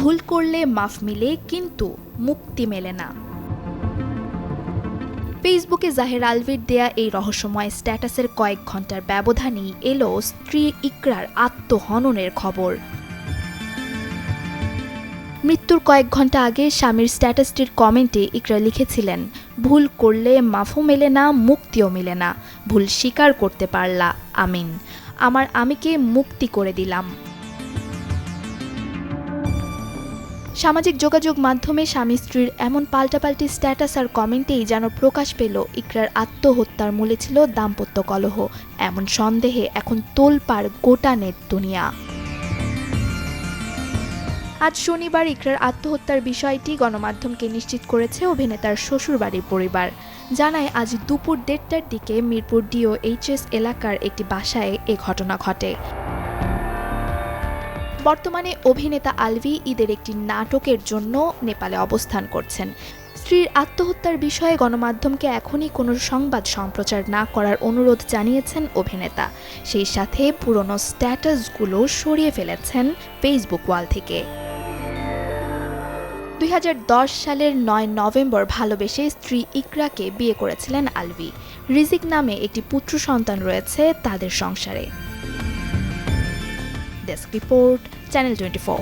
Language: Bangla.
ভুল করলে মাফ মিলে কিন্তু মুক্তি মেলে না। ফেসবুকে জাহের আলভির দেয়া এই রহস্যময় স্ট্যাটাসের কয়েক ঘন্টার ব্যবধানেই এলো স্ত্রী ইকরার আত্মহননের খবর। মৃত্যুর কয়েক ঘন্টা আগে স্বামীর স্ট্যাটাসটির কমেন্টে ইকরা লিখেছিলেন, ভুল করলে মাফও মেলে না, মুক্তিও মেলে না, ভুল স্বীকার করতে পারলা, আমিন, আমার আমিকে মুক্তি করে দিলাম। সামাজিক যোগাযোগ মাধ্যমে স্বামী স্ত্রীর এমন পাল্টাপাল্টি স্ট্যাটাস আর কমেন্টেই যেন প্রকাশ পেল ইকরার আত্মহত্যার মূলে ছিল দাম্পত্য কলহ। এমন সন্দেহে এখন তোলপাড় গোটা নেট দুনিয়া। আজ শনিবার ইকরার আত্মহত্যার বিষয়টি গণমাধ্যমকে নিশ্চিত করেছে অভিনেতার শ্বশুরবাড়ির পরিবার। জানায় আজ দুপুর 1:30টার দিকে মিরপুর DOHS এলাকার একটি বাসায় এ ঘটনা ঘটে। বর্তমানে অভিনেতা আলভি ঈদের একটি নাটকের জন্য নেপালে অবস্থান করছেন। স্ত্রীর আত্মহত্যার বিষয়ে গণমাধ্যমকে এখনই কোনো সংবাদ সম্প্রচার না করার অনুরোধ জানিয়েছেন অভিনেতা। সেই সাথে পুরনো স্ট্যাটাসগুলো সরিয়ে ফেলেছেন ফেসবুক ওয়াল থেকে। 2010 সালের 9 নভেম্বর ভালোবেসে স্ত্রী ইকরাকে বিয়ে করেছিলেন আলভি। রিজিক নামে একটি পুত্র সন্তান রয়েছে তাদের সংসারে। Desk report, channel 24।